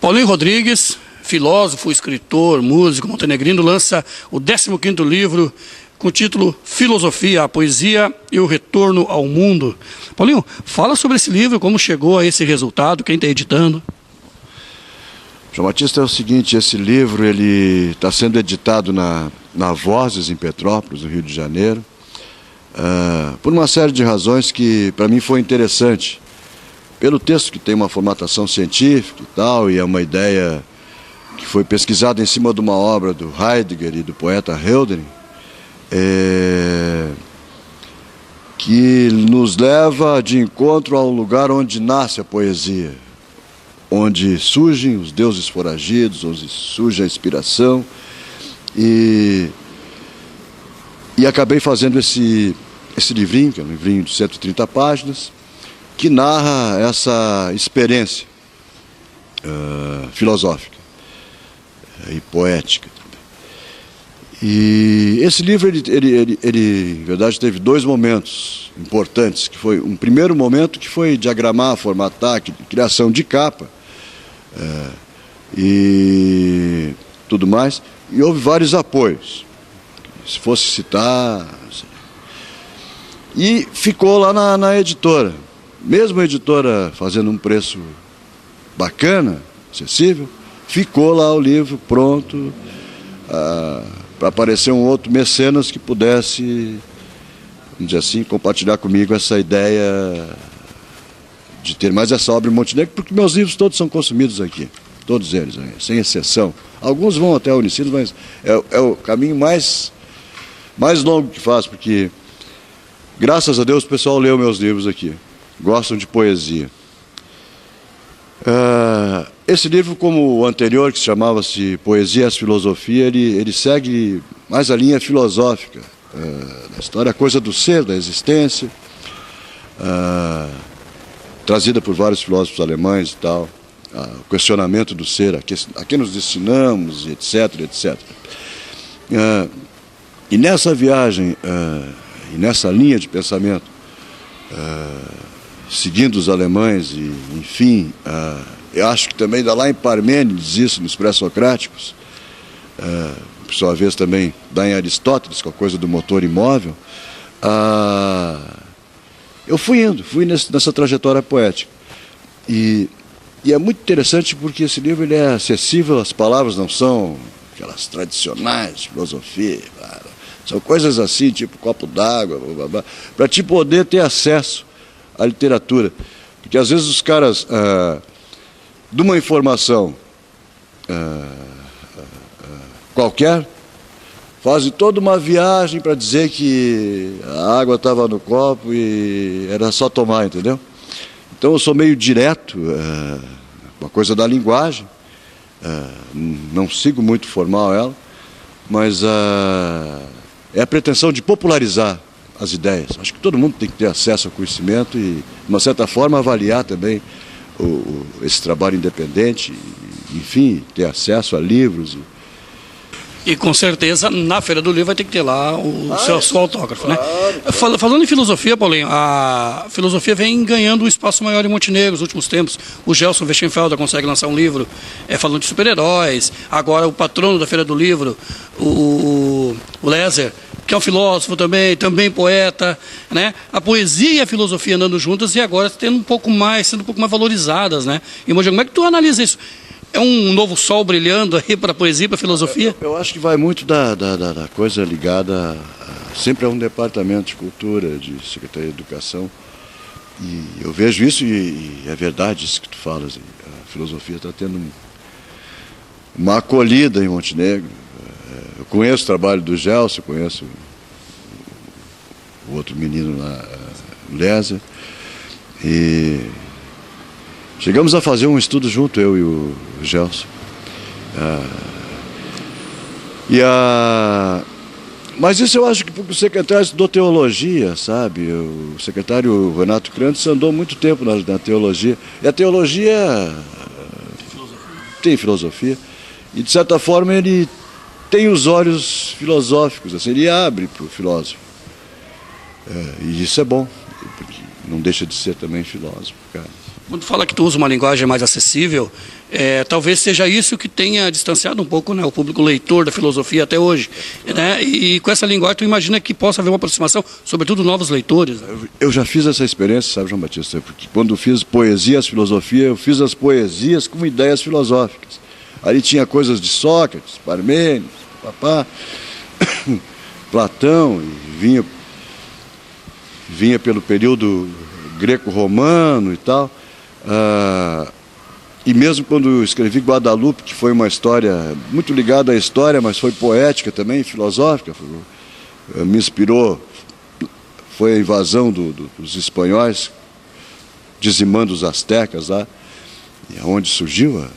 Paulinho Rodrigues, filósofo, escritor, músico montenegrino, lança o 15º livro com o título Filosofia, a Poesia e o Retorno ao Mundo. Paulinho, fala sobre esse livro, como chegou a esse resultado, quem está editando. João Batista, é o seguinte, esse livro ele está sendo editado na Vozes, em Petrópolis, no Rio de Janeiro, por uma série de razões que para mim foi interessante. Pelo texto, que tem uma formatação científica e tal, e é uma ideia que foi pesquisada em cima de uma obra do Heidegger e do poeta Hölderlin, que nos leva de encontro ao lugar onde nasce a poesia, onde surgem os deuses foragidos, onde surge a inspiração, e acabei fazendo esse livrinho, que é um livrinho de 130 páginas, que narra essa experiência filosófica e poética. E esse livro, ele, em verdade, teve dois momentos importantes, que foi um primeiro momento que foi diagramar, formatar, criação de capa e tudo mais, e houve vários apoios, se fosse citar, e ficou lá na editora. Mesmo a editora fazendo um preço bacana, acessível, ficou lá o livro pronto para aparecer um outro mecenas que pudesse, vamos dizer assim, compartilhar comigo essa ideia de ter mais essa obra em Montenegro, porque meus livros todos são consumidos aqui, todos eles, sem exceção. Alguns vão até a Unicinos, mas é o caminho mais longo que faço, porque, graças a Deus, o pessoal leu meus livros aqui. Gostam de poesia. Esse livro, como o anterior, que chamava-se Poesia e as Filosofia, ele segue mais a linha filosófica da história, a coisa do ser, da existência, trazida por vários filósofos alemães e tal, o questionamento do ser, a que nos destinamos, etc, etc. E nessa viagem, e nessa linha de pensamento, seguindo os alemães e, enfim, eu acho que também dá lá em Parmênides isso, nos pré-socráticos, por sua vez também dá em Aristóteles, com a coisa do motor imóvel, eu fui nessa trajetória poética. E é muito interessante porque esse livro ele é acessível, as palavras não são aquelas tradicionais de filosofia, são coisas assim, tipo copo d'água, para te poder ter acesso à literatura. Porque às vezes os caras, de uma informação qualquer, fazem toda uma viagem para dizer que a água estava no copo e era só tomar, entendeu? Então eu sou meio direto, uma coisa da linguagem, não sigo muito formal ela, mas é a pretensão de popularizar as ideias. Acho que todo mundo tem que ter acesso ao conhecimento e, de uma certa forma, avaliar também esse trabalho independente, enfim, ter acesso a livros. E com certeza, na Feira do Livro vai ter que ter lá o seu autógrafo, claro, né? Claro. Falando em filosofia, Paulinho, a filosofia vem ganhando um espaço maior em Montenegro nos últimos tempos. O Gelson Westenfelder consegue lançar um livro falando de super-heróis. Agora o patrono da Feira do Livro, o Leser, que é um filósofo também poeta, né? A poesia e a filosofia andando juntas e agora sendo um pouco mais valorizadas, né? E como é que tu analisa isso? É um novo sol brilhando aí para a poesia e para a filosofia? Eu acho que vai muito da coisa ligada sempre a um departamento de cultura, de Secretaria de Educação. E eu vejo isso e é verdade isso que tu falas. A filosofia está tendo uma acolhida em Montenegro. Eu conheço o trabalho do Gelson, conheço o outro menino lá, o Lézer, e chegamos a fazer um estudo junto, eu e o Gelson. Mas isso eu acho que porque o secretário estudou teologia, sabe? O secretário Renato Crantes andou muito tempo na teologia, e a teologia tem filosofia, e de certa forma ele tem os olhos filosóficos, assim, ele abre para o filósofo. E isso é bom, porque não deixa de ser também filósofo, cara. Quando fala que tu usa uma linguagem mais acessível, talvez seja isso que tenha distanciado um pouco, né, o público leitor da filosofia até hoje. Né? E com essa linguagem, tu imagina que possa haver uma aproximação, sobretudo novos leitores? Né? Eu já fiz essa experiência, sabe, João Batista? Porque quando fiz poesias, filosofia, eu fiz as poesias com ideias filosóficas. Ali tinha coisas de Sócrates, Parmênides, papá, Platão, e vinha pelo período greco-romano e tal. E mesmo quando eu escrevi Guadalupe, que foi uma história muito ligada à história, mas foi poética também, filosófica, me inspirou, foi a invasão dos espanhóis, dizimando os astecas lá, e aonde surgiu a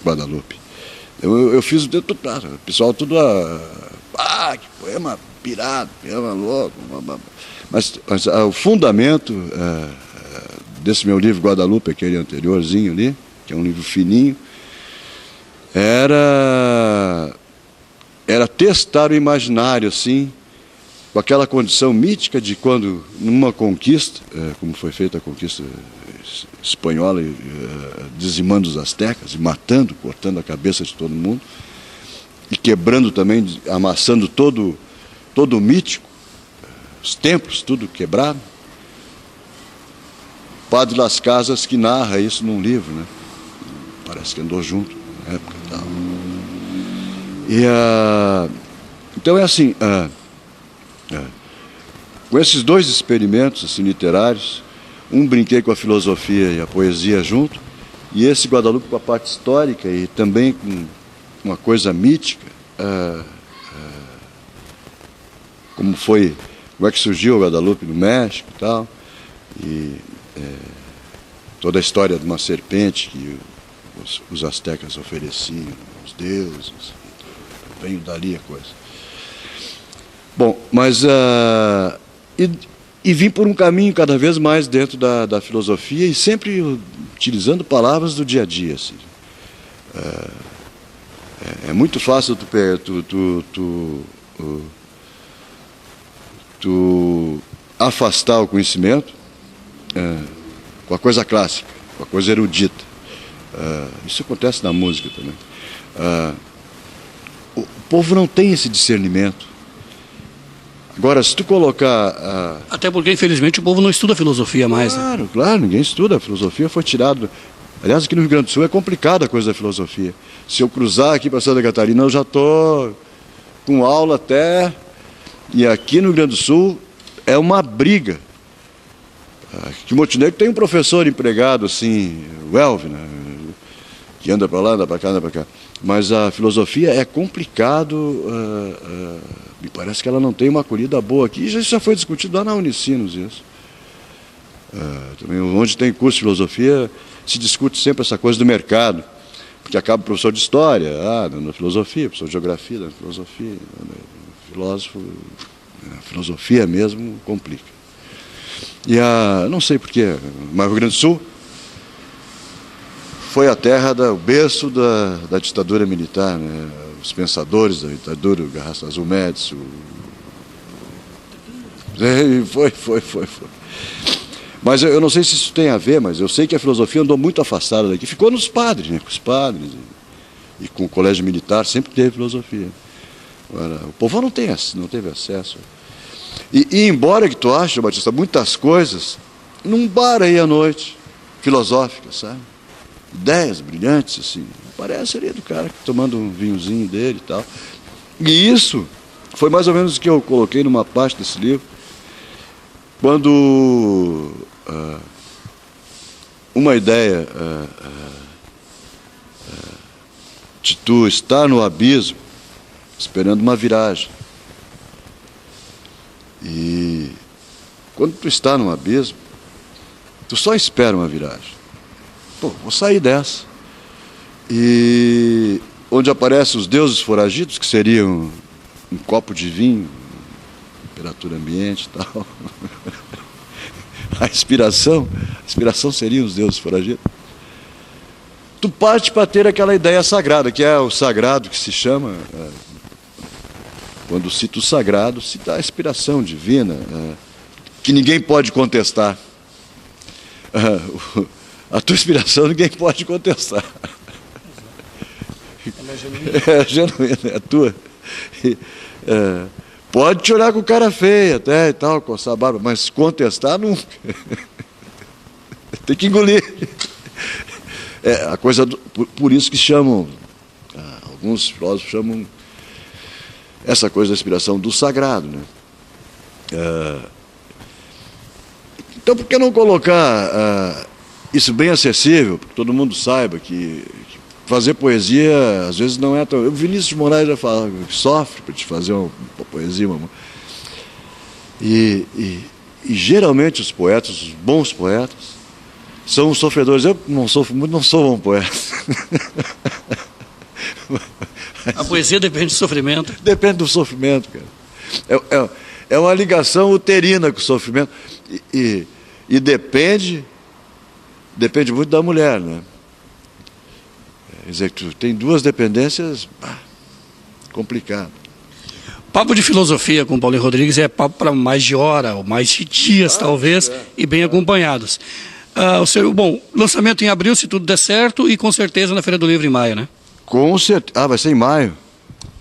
Guadalupe. Eu fiz o dedo claro, o pessoal tudo, que poema pirado, poema louco, mas o fundamento desse meu livro Guadalupe, aquele anteriorzinho ali, que é um livro fininho, era testar o imaginário, assim, com aquela condição mítica de quando, numa conquista, como foi feita a conquista espanhola, dizimando os astecas, e matando, cortando a cabeça de todo mundo, e quebrando também, amassando todo o mítico, os templos, tudo quebrado. Padre Las Casas que narra isso num livro, né? Parece que andou junto na época e tal. Então é assim, com esses dois experimentos assim, literários, brinquei com a filosofia e a poesia junto, e esse Guadalupe com a parte histórica e também com uma coisa mítica, como é que surgiu o Guadalupe no México e tal, e toda a história de uma serpente que os astecas ofereciam aos deuses, veio dali a coisa. Bom, mas e vim por um caminho cada vez mais dentro da filosofia e sempre utilizando palavras do dia a dia. Assim. É muito fácil tu afastar o conhecimento com a coisa clássica, com a coisa erudita. Isso acontece na música também. O povo não tem esse discernimento. Agora, se tu colocar... Até porque, infelizmente, o povo não estuda filosofia mais. Claro, né? Claro, ninguém estuda. A filosofia foi tirada... Aliás, aqui no Rio Grande do Sul é complicada a coisa da filosofia. Se eu cruzar aqui para Santa Catarina, eu já estou com aula até... E aqui no Rio Grande do Sul é uma briga. Aqui em Montenegro tem um professor empregado, assim, o Elvio, né? Que anda para lá, anda para cá, anda para cá. Mas a filosofia é complicado, me parece que ela não tem uma acolhida boa aqui. Isso já foi discutido lá na Unicinos, isso. Também, onde tem curso de filosofia, se discute sempre essa coisa do mercado, porque acaba o professor de história, na filosofia, professor de geografia, na filosofia, filósofo, a filosofia mesmo complica. E não sei porquê, mas o Rio Grande do Sul foi a terra, o berço da ditadura militar, né? Os pensadores da ditadura, o Garrastazu Azul Médici, foi. Mas eu não sei se isso tem a ver, mas eu sei que a filosofia andou muito afastada daqui, ficou nos padres, né? Com os padres, e com o colégio militar sempre teve filosofia. Agora, o povo não teve acesso. E embora que tu ache, Batista, muitas coisas, num bar aí à noite, filosóficas, sabe? Ideias brilhantes, assim, parece ali do cara tomando um vinhozinho dele e tal. E isso foi mais ou menos o que eu coloquei numa parte desse livro, quando uma ideia de tu estar no abismo, esperando uma viragem. E quando tu está no abismo, tu só espera uma viragem. Pô, vou sair dessa. E onde aparecem os deuses foragidos, que seriam um copo de vinho, temperatura ambiente e tal. A inspiração seriam os deuses foragidos. Tu parte para ter aquela ideia sagrada, que é o sagrado que se chama... Quando cita o sagrado, cita a inspiração divina, que ninguém pode contestar. A tua inspiração ninguém pode contestar. É genuína, é a tua. Pode te olhar com cara feia até e tal, coçar a barba, mas contestar nunca. Tem que engolir. A coisa por isso que chamam, alguns filósofos chamam essa coisa da inspiração do sagrado, né? Então, por que não colocar isso bem acessível, para que todo mundo saiba que fazer poesia às vezes não é tão... O Vinícius de Moraes já fala que sofre para te fazer uma poesia, e geralmente os poetas, os bons poetas, são os sofredores. Eu não sofro muito, não sou um poeta. A poesia depende do sofrimento. Depende do sofrimento, cara. É uma ligação uterina com o sofrimento. E depende muito da mulher, né? Quer dizer, tu tem duas dependências, complicado. Papo de filosofia com Paulinho Rodrigues é papo para mais de hora, ou mais de dias, talvez, e bem acompanhados. Bom, lançamento em abril, se tudo der certo, e com certeza na Feira do Livro em maio, né? Com certeza. Vai ser em maio?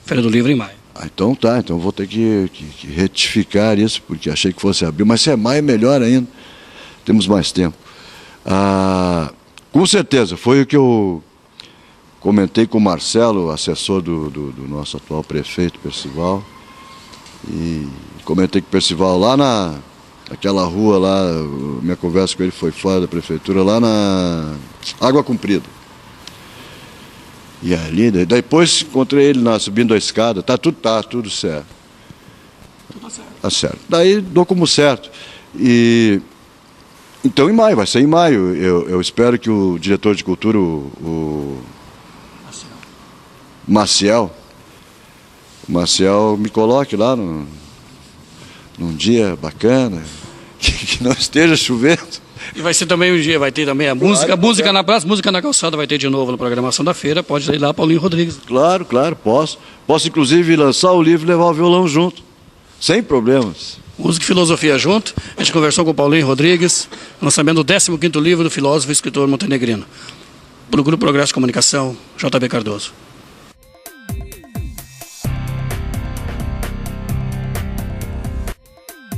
Feira do Livro em maio. Então tá, então vou ter que retificar isso, porque achei que fosse abril, mas se é maio é melhor ainda, temos mais tempo. Com certeza, foi o que eu comentei com o Marcelo, assessor do nosso atual prefeito, Percival, e comentei com o Percival lá naquela rua lá, minha conversa com ele foi fora da prefeitura, lá na Água Comprida. E ali, depois encontrei ele subindo a escada, tá tudo certo. Tudo certo. Tá certo. Daí dou como certo. Então em maio, vai ser em maio. Eu espero que o diretor de cultura, o Maciel, me coloque lá num dia bacana, que não esteja chovendo. E vai ser também um dia, vai ter também a música na praça, música na calçada, vai ter de novo na programação da feira, pode ir lá, Paulinho Rodrigues. Claro, posso. Posso inclusive lançar o livro e levar o violão junto, sem problemas. Música e filosofia junto, a gente conversou com o Paulinho Rodrigues, lançamento do 15º livro do filósofo e escritor montenegrino. Para o Grupo Progresso de Comunicação, JB Cardoso.